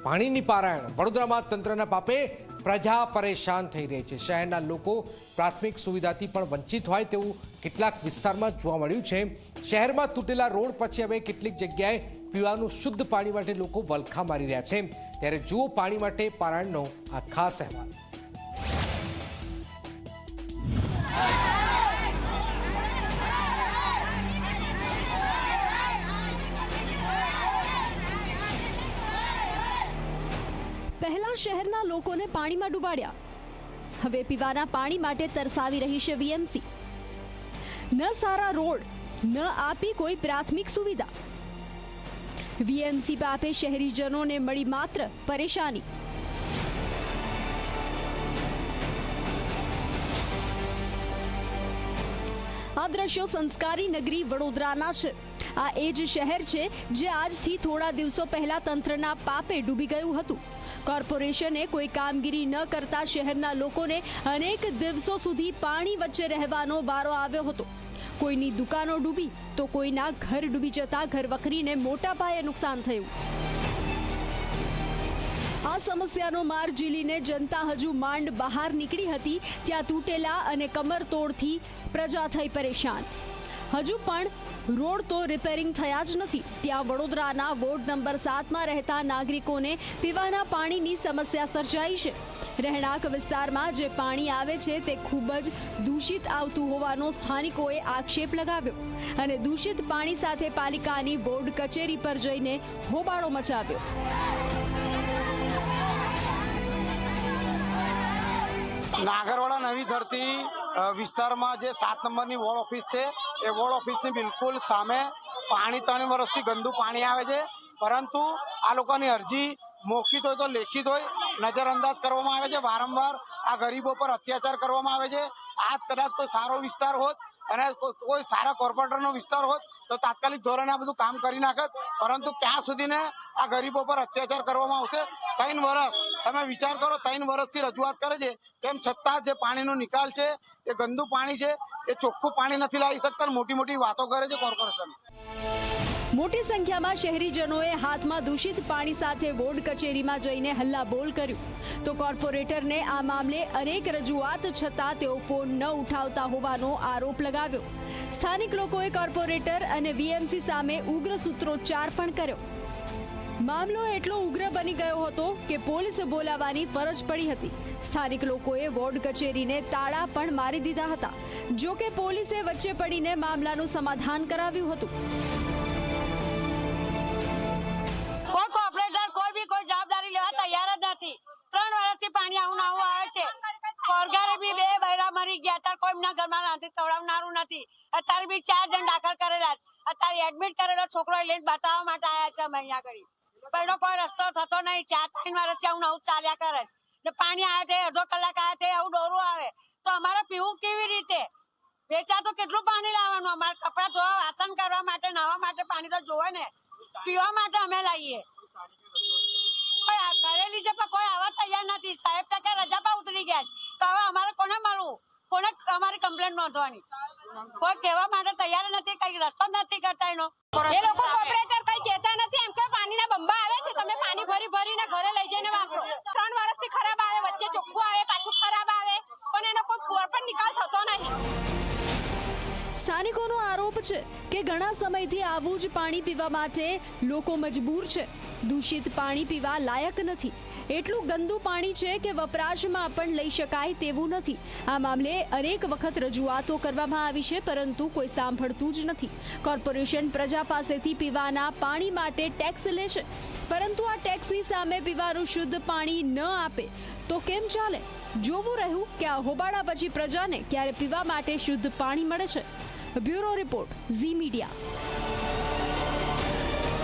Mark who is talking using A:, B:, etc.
A: પાણીની પારાયણ વડોદરામાં તંત્રના પાપે પ્રજા પરેશાન થઈ રહી છે। શહેરના લોકો પ્રાથમિક સુવિધાથી પણ વંચિત હોય તેવું કેટલાક વિસ્તારમાં જોવા મળ્યું છે। શહેરમાં તૂટેલા રોડ પછી હવે કેટલીક જગ્યાએ પીવાનું શુદ્ધ પાણી માટે લોકો વલખા મારી રહ્યા છે। ત્યારે જુઓ પાણી માટે પારાયણનો આ ખાસ અહેવાલ।
B: પહેલા શહેરના લોકોને પાણીમાં ડૂબાડ્યા, હવે પીવાના પાણી માટે તરસાવી રહી છે વીએમસી। ન સારા રોડ, ન આપી કોઈ પ્રાથમિક સુવિધા, વીએમસી પાપે શહેરીજનોને મળી માત્ર પરેશાની। આ દ્રશ્યો સંસ્કારી નગરી વડોદરાના છે। આ એ જ શહેર છે જે આજથી થોડા દિવસો પહેલા તંત્રના પાપે ડૂબી ગયું હતું। કોર્પોરેશને કોઈ કામગીરી ન કરતા શહેરના લોકોને અનેક દિવસો સુધી પાણી વચ્ચે રહેવાનો વારો આવ્યો હતો। કોઈની દુકાનો ડૂબી તો કોઈના ઘર ડૂબી જતા ઘરવખરીને મોટા પાયે નુકસાન થયું। આ સમસ્યાનો માર ઝીલીને જનતા હજુ માંડ બહાર નીકળી હતી ત્યાં તૂટેલા અને કમરતોડથી પ્રજા થઈ પરેશાન। હજુ પણ રોડ તો રિપેરિંગ થયા જ નથી ત્યાં વડોદરાના વોર્ડ નંબર 7માં રહેતા નાગરિકોને પીવાના પાણીની સમસ્યા સર્જાઈ છે। રહેણાંક વિસ્તારમાં જે પાણી આવે છે તે ખૂબ જ દૂષિત આવતું હોવાનો સ્થાનિકોએ આક્ષેપ લગાવ્યો અને દૂષિત પાણી સાથે પાલિકાની બોર્ડ કચેરી પર જઈને હોબાળો મચાવ્યો।
C: નાગરવાડા નવી ધરતી વિસ્તારમાં જે 7 નંબરની વોર્ડ ઓફિસ છે એ વોર્ડ ઓફિસની બિલકુલ સામે પાણી 3 વર્ષથી ગંદુ પાણી આવે છે, પરંતુ આ લોકોની અરજી મૌખિક હોય તો લેખિત હોય નજરઅંદાજ કરવામાં આવે છે। વારંવાર આ ગરીબો પર અત્યાચાર કરવામાં આવે છે। આજ કદાચ કોઈ સારો વિસ્તાર હોત અને કોઈ સારા કોર્પોરેટરનો વિસ્તાર હોત તો તાત્કાલિક ધોરણે આ બધું કામ કરી નાખત, પરંતુ ક્યાં સુધીને આ ગરીબો પર અત્યાચાર કરવામાં આવશે। 3 વર્ષ તમે વિચાર કરો, 3 વર્ષથી રજૂઆત કરે છે તેમ છતાં જે પાણીનો નિકાલ છે એ ગંદુ પાણી છે, એ ચોખ્ખું પાણી નથી લાવી શકતા। મોટી મોટી વાતો કરે છે કોર્પોરેશન।
B: મોટી સંખ્યામાં શહેરીજનોએ હાથમાં દૂષિત પાણી સાથે વોર્ડ કચેરીમાં જઈને હલ્લાબોલ કર્યું તો કોર્પોરેટરને આ મામલે અનેક રજૂઆત છતાં તેઓ ફોન ન ઉઠાવતા હોવાનો આરોપ લગાવ્યો। સ્થાનિક લોકોએ કોર્પોરેટર અને વીએમસી સામે ઉગ્ર સૂત્રોચ્ચાર પણ કર્યો। મામલો એટલો ઉગ્ર બની ગયો હતો કે પોલીસ બોલાવવાની ફરજ પડી હતી। સ્થાનિક લોકોએ વોર્ડ કચેરીને તાળા પણ મારી દીધા હતા, જો કે પોલીસે વચ્ચે પડીને મામલાનું સમાધાન કરાવ્યું હતું।
D: કોઈ જવાબદારી લેવા તૈયાર જ નથી। 3 વર્ષથી પાણી આવું આવે છે। કોરગારે બી 2 બૈરા મરી ગયા, અત્યારે કોઈ એમના ઘરમાં રાંધી ખવડાવનારું નથી। અત્યારે બી 4 જણ દાખલ કરેલા છે, અત્યારે એડમિટ કરેલો છોકરો લઈને બતાવવા માટે આવ્યા છે અમે અહીંયા આગળ, પણ કોઈ રસ્તો થતો નહીં। 4-3 વર્ષથી આવું ચાલ્યા કરે ને પાણી આવે તે અડધો કલાક આવે તે આવું ડોરું આવે તો અમારે પીવું કેવી રીતે? વેચા તો કેટલું પાણી લાવવાનું? અમારે કપડાં ધોવા, વાસણ કરવા માટે, નાહવા માટે પાણી તો જોવે ને, પીવા માટે અમે લાવીએ। કરેલી છે પણ કોઈ આવવા તૈયાર નથી। સાહેબ તો કે રજા પર ઉતરી ગયા તો હવે અમારે કોને મળવું, કોને અમારી કમ્પ્લેન્ટ નોંધવાની? કોઈ કહેવા માટે તૈયાર નથી, કઈ રસ્તો નથી કરતા એનો।
E: એ લોકો કોર્પોરેટર કઈ કહેતા નથી, એમ કે પાણીના બંબા આવે છે, તમે પાણી ભરી ભરીને ઘરે લઈ જઈને વાપરો। 3 વર્ષથી ખરાબ આવે, વચ્ચે ચોખ્ખું આવે, પાછું ખરાબ આવે, પણ એનો કોઈ પણ નિકાલ થતો નહીં।
B: સ્થાનિકોનો આરોપ છે કે ઘણા સમયથી આવું જ પાણી પીવા માટે લોકો મજબૂર છે। દૂષિત પાણી પીવા લાયક નથી, એટલું ગંદુ પાણી છે કે વપરાશમાં પણ લઈ શકાય તેવું નથી। આ મામલે અનેક વખત રજૂઆતો કરવામાં આવી છે, પરંતુ કોઈ સાંભળતું જ નથી। કોર્પોરેશન પ્રજા પાસેથી પીવાના પાણી માટે ટેક્સ લે છે, પરંતુ આ ટેક્સની સામે પીવાનું શુદ્ધ પાણી ન આપે તો કેમ ચાલે? જોવું રહ્યું કે આ હોબાળા પછી પ્રજાને ક્યારે પીવા માટે શુદ્ધ પાણી મળે છે। Bureau report, Zee media.